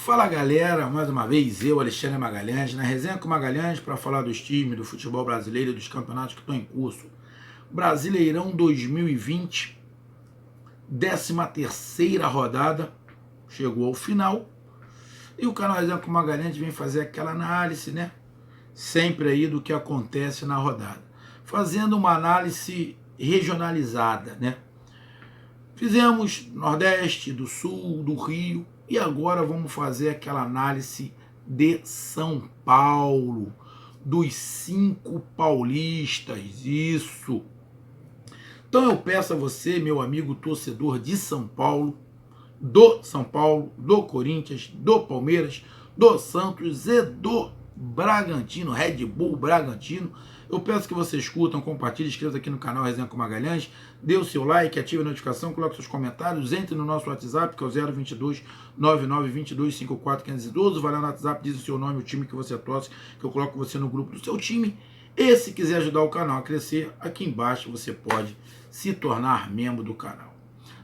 Fala galera, mais uma vez eu, Alexandre Magalhães, na resenha com Magalhães para falar dos times, do futebol brasileiro e dos campeonatos que estão em curso. Brasileirão 2020, 13ª rodada, chegou ao final e o canal Resenha com Magalhães vem fazer aquela análise, né? Sempre aí do que acontece na rodada, fazendo uma análise regionalizada, né? Fizemos Nordeste, do Sul, do Rio, e agora vamos fazer aquela análise de São Paulo, dos 5 paulistas, isso. Então eu peço a você, meu amigo torcedor de São Paulo, do Corinthians, do Palmeiras, do Santos e do Bragantino, Red Bull Bragantino. Eu peço que vocês curtam, compartilhem, inscrevam aqui no canal Resenha com Magalhães, dê o seu like, ative a notificação, coloque seus comentários, entre no nosso WhatsApp, que é o 022 9922 54512, vai lá no WhatsApp, diz o seu nome, o time que você torce, que eu coloco você no grupo do seu time. E se quiser ajudar o canal a crescer, aqui embaixo você pode se tornar membro do canal.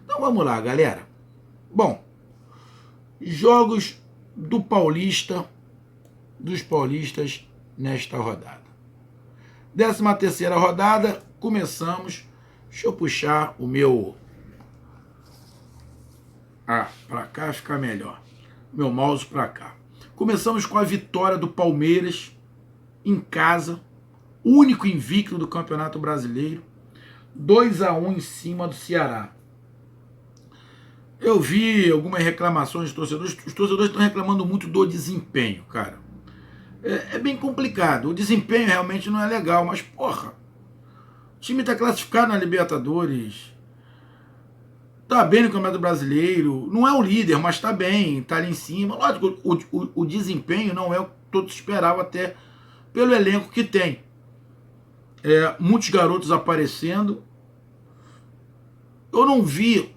Então vamos lá, galera. Bom, jogos do Paulista, dos paulistas nesta rodada. 13ª rodada, começamos. Deixa eu puxar o meu... para cá fica melhor. Meu mouse para cá. Começamos com a vitória do Palmeiras em casa, único invicto do Campeonato Brasileiro, 2-1 em cima do Ceará. Eu vi algumas reclamações dos torcedores. Os torcedores estão reclamando muito do desempenho, cara. É bem complicado. O desempenho realmente não é legal, mas, porra, o time está classificado na Libertadores, tá bem no Campeonato Brasileiro, não é o líder, mas tá bem, tá ali em cima. Lógico, o desempenho não é o que todos esperavam, até pelo elenco que tem. Muitos garotos aparecendo. Eu não vi,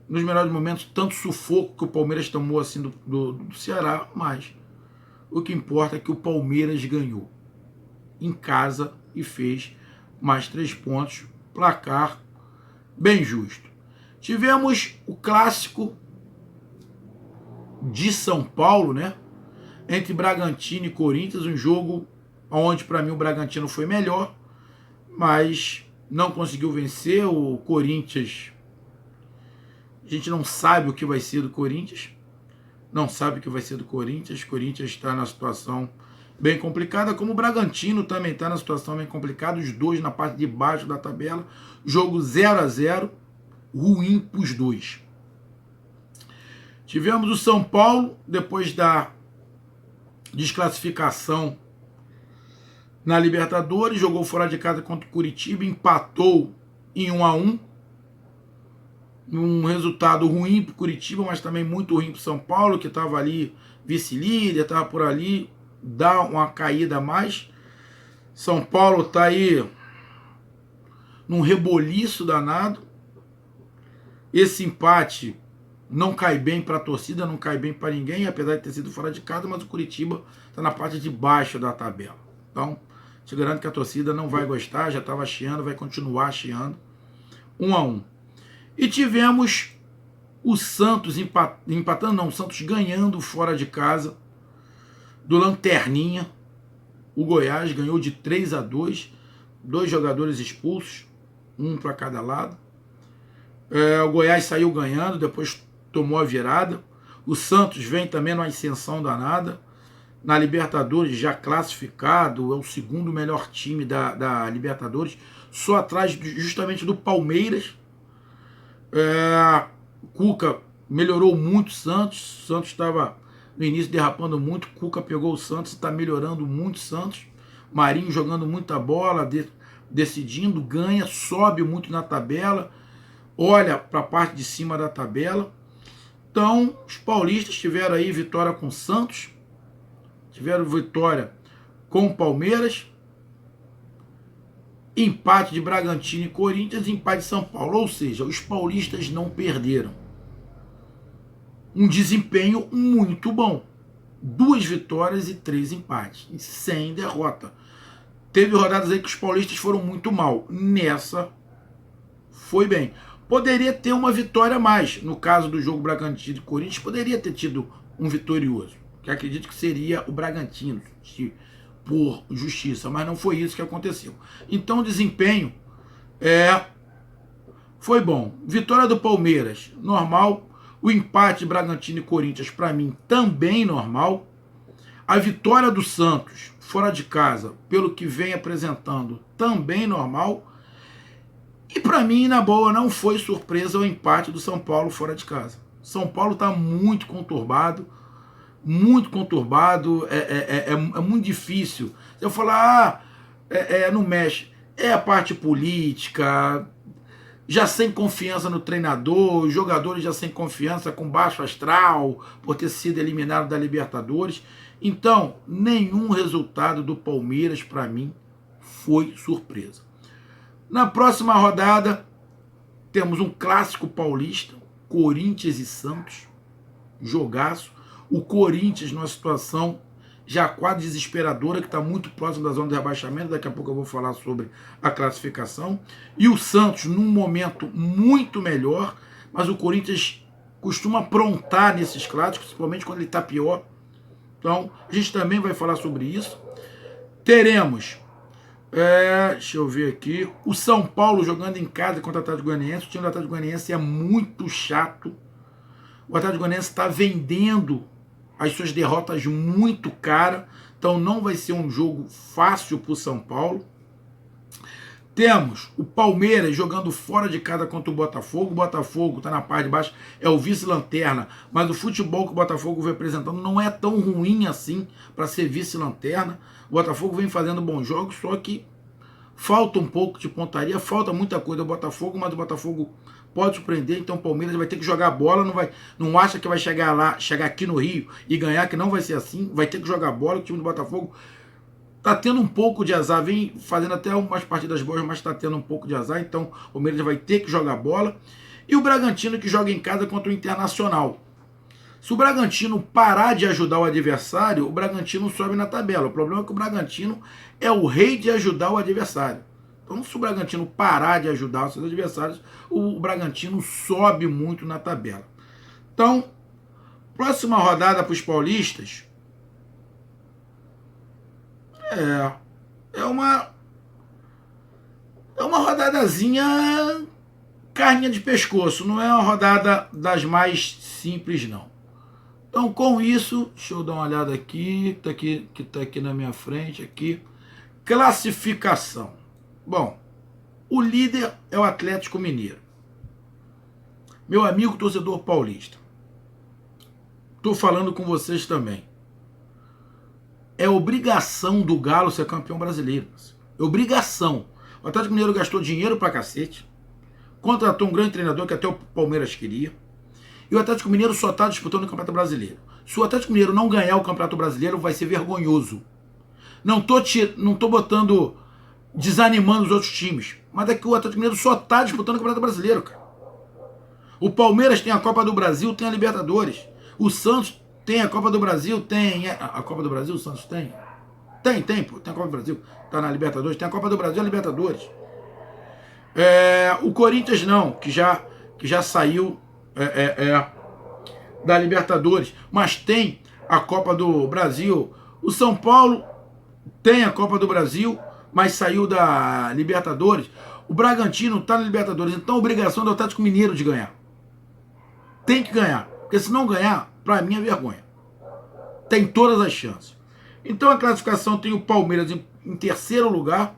nos melhores momentos, tanto sufoco que o Palmeiras tomou assim do Ceará, mas o que importa é que o Palmeiras ganhou em casa e fez mais 3 pontos, placar bem justo. Tivemos o clássico de São Paulo, né? Entre Bragantino e Corinthians, um jogo onde para mim o Bragantino foi melhor, mas não conseguiu vencer. O Corinthians, a gente não sabe o que vai ser do Corinthians. Não sabe o que vai ser do Corinthians. O Corinthians está na situação bem complicada, como o Bragantino também está na situação bem complicada, os dois na parte de baixo da tabela. Jogo 0-0, ruim para os dois. Tivemos o São Paulo, depois da desclassificação na Libertadores, jogou fora de casa contra o Curitiba, empatou em 1-1. Um resultado ruim para o Curitiba, mas também muito ruim para o São Paulo, que estava ali vice-líder, estava por ali, dá uma caída a mais. São Paulo está aí num reboliço danado. Esse empate não cai bem para a torcida, não cai bem para ninguém, apesar de ter sido fora de casa, mas o Curitiba está na parte de baixo da tabela. Então, te garanto que a torcida não vai gostar, já estava chiando, vai continuar chiando. 1-1. E tivemos o Santos empatando, não, o Santos ganhando fora de casa do Lanterninha. O Goiás ganhou de 3-2, 2 jogadores expulsos, um para cada lado. O Goiás saiu ganhando, depois tomou a virada. O Santos vem também numa ascensão danada. Na Libertadores já classificado, é o segundo melhor time da Libertadores, só atrás justamente do Palmeiras. Cuca melhorou muito o Santos. O Santos estava no início derrapando muito. Cuca pegou o Santos e está melhorando muito o Santos. Marinho jogando muita bola, decidindo, ganha, sobe muito na tabela, olha para a parte de cima da tabela. Então, os paulistas tiveram aí vitória com o Santos, tiveram vitória com o Palmeiras, empate de Bragantino e Corinthians, empate de São Paulo. Ou seja, os paulistas não perderam. Um desempenho muito bom. 2 vitórias e 3 empates, sem derrota. Teve rodadas aí que os paulistas foram muito mal. Nessa, foi bem. Poderia ter uma vitória a mais. No caso do jogo Bragantino e Corinthians, poderia ter tido um vitorioso, que acredito que seria o Bragantino, por justiça, mas não foi isso que aconteceu. Então o desempenho foi bom. Vitória do Palmeiras, normal. O empate Bragantino e Corinthians, para mim, também normal. A vitória do Santos, fora de casa, pelo que vem apresentando, também normal. E para mim, na boa, não foi surpresa o empate do São Paulo fora de casa. São Paulo está muito conturbado, é muito difícil. Se eu falar, não mexe, é a parte política, já sem confiança no treinador, os jogadores já sem confiança, com baixo astral, por ter sido eliminado da Libertadores. Então, nenhum resultado do Palmeiras, para mim, foi surpresa. Na próxima rodada, temos um clássico paulista, Corinthians e Santos, jogaço. O Corinthians numa situação já quase desesperadora, que está muito próximo da zona de rebaixamento, daqui a pouco eu vou falar sobre a classificação. E o Santos num momento muito melhor, mas o Corinthians costuma aprontar nesses clássicos, principalmente quando ele está pior. Então, a gente também vai falar sobre isso. Teremos, deixa eu ver aqui, o São Paulo jogando em casa contra o Atlético Goianiense. O time do Atlético Goianiense é muito chato. O Atlético Goianiense está vendendo as suas derrotas muito cara, então não vai ser um jogo fácil para o São Paulo. Temos o Palmeiras jogando fora de casa contra o Botafogo. O Botafogo está na parte de baixo, é o vice-lanterna, mas o futebol que o Botafogo vem apresentando não é tão ruim assim para ser vice-lanterna. O Botafogo vem fazendo bons jogos, só que falta um pouco de pontaria, falta muita coisa do Botafogo, mas o Botafogo pode surpreender, então o Palmeiras vai ter que jogar bola, não acha que vai chegar aqui no Rio e ganhar, que não vai ser assim, vai ter que jogar bola. O time do Botafogo tá tendo um pouco de azar, vem fazendo até umas partidas boas, mas tá tendo um pouco de azar, então o Palmeiras vai ter que jogar bola. E o Bragantino, que joga em casa contra o Internacional. Se o Bragantino parar de ajudar o adversário, o Bragantino sobe na tabela. O problema é que o Bragantino é o rei de ajudar o adversário. Então, se o Bragantino parar de ajudar os seus adversários, o Bragantino sobe muito na tabela. Então, próxima rodada para os paulistas é uma rodadazinha carninha de pescoço, não é uma rodada das mais simples, não. Então, com isso, deixa eu dar uma olhada aqui, que tá aqui na minha frente, aqui, classificação. Bom, o líder é o Atlético Mineiro. Meu amigo torcedor paulista, estou falando com vocês também. É obrigação do Galo ser campeão brasileiro. É obrigação. O Atlético Mineiro gastou dinheiro pra cacete, contratou um grande treinador que até o Palmeiras queria, e o Atlético Mineiro só está disputando o Campeonato Brasileiro. Se o Atlético Mineiro não ganhar o Campeonato Brasileiro, vai ser vergonhoso. Não tô botando, desanimando os outros times, mas é que o Atlético Mineiro só está disputando o Campeonato Brasileiro, cara. O Palmeiras tem a Copa do Brasil, tem a Libertadores. O Santos tem a Copa do Brasil, tem a Copa do Brasil, o Santos tem? Tem a Copa do Brasil, tá na Libertadores, tem a Copa do Brasil e a Libertadores. O Corinthians não, que já saiu da Libertadores, mas tem a Copa do Brasil. O São Paulo tem a Copa do Brasil, mas saiu da Libertadores. O Bragantino está na Libertadores, então a obrigação do Atlético Mineiro de ganhar. Tem que ganhar, porque se não ganhar, para mim é vergonha. Tem todas as chances. Então a classificação tem o Palmeiras em terceiro lugar.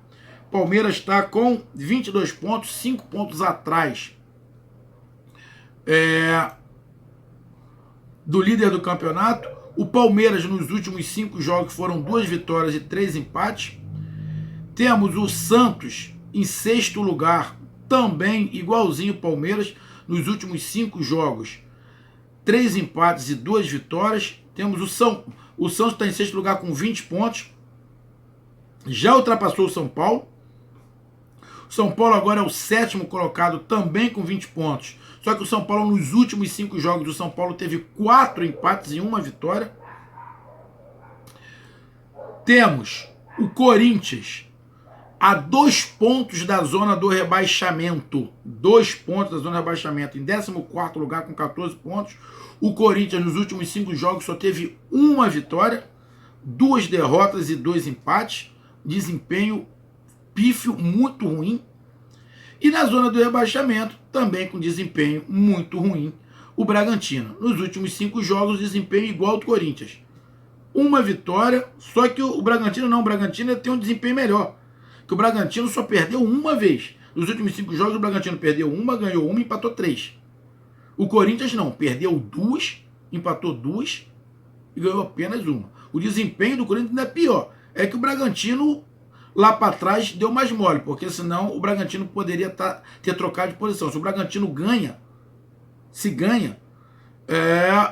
Palmeiras está com 22 pontos, 5 pontos atrás do líder do campeonato. O Palmeiras nos últimos 5 jogos foram 2 vitórias e 3 empates. Temos o Santos em sexto lugar, também igualzinho o Palmeiras, nos últimos 5 jogos, 3 empates e 2 vitórias. Temos o Santos está em sexto lugar com 20 pontos, já ultrapassou o São Paulo. O São Paulo agora é o sétimo colocado, também com 20 pontos. Só que o São Paulo, nos últimos 5 jogos, o São Paulo teve 4 empates e 1 vitória. Temos o Corinthians a 2 pontos da zona do rebaixamento. 2 pontos da zona do rebaixamento. Em 14º lugar com 14 pontos. O Corinthians nos últimos 5 jogos só teve uma vitória, 2 derrotas e 2 empates. Desempenho pífio, muito ruim. E na zona do rebaixamento, também com desempenho muito ruim, o Bragantino. Nos últimos 5 jogos, desempenho igual ao do Corinthians. Uma vitória, só que o Bragantino tem um desempenho melhor. Que o Bragantino só perdeu uma vez. Nos últimos 5 jogos, o Bragantino perdeu uma, ganhou uma e empatou 3. O Corinthians não, perdeu 2, empatou 2 e ganhou apenas uma. O desempenho do Corinthians ainda é pior. É que o Bragantino, lá para trás, deu mais mole, porque senão o Bragantino poderia ter trocado de posição. Se o Bragantino ganha,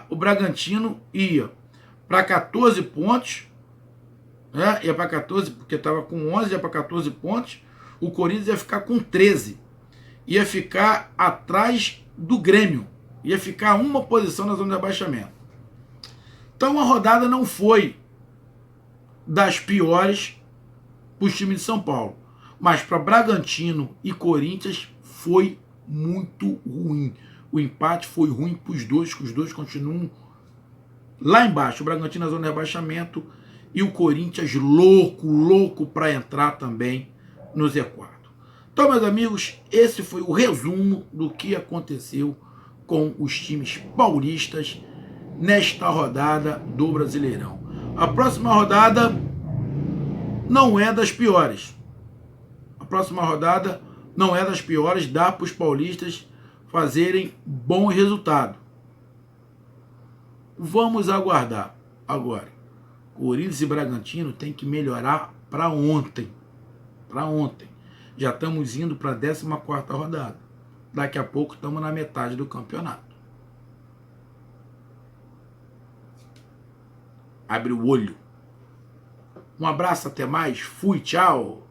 o Bragantino ia para 14 pontos, ia para 14, porque estava com 11, ia para 14 pontos, o Corinthians ia ficar com 13, ia ficar atrás do Grêmio, ia ficar uma posição na zona de rebaixamento. Então a rodada não foi das piores para os times de São Paulo, mas para Bragantino e Corinthians foi muito ruim. O empate foi ruim para os dois, que os dois continuam lá embaixo. O Bragantino na zona de rebaixamento e o Corinthians louco para entrar também no Z4. Então, meus amigos, esse foi o resumo do que aconteceu com os times paulistas nesta rodada do Brasileirão. A próxima rodada não é das piores. A próxima rodada não é das piores, dá para os paulistas fazerem bom resultado. Vamos aguardar. Agora, Corinthians e Bragantino tem que melhorar para ontem. Para ontem. Já estamos indo para a 14ª rodada. Daqui a pouco estamos na metade do campeonato. Abre o olho. Um abraço, até mais. Fui, tchau.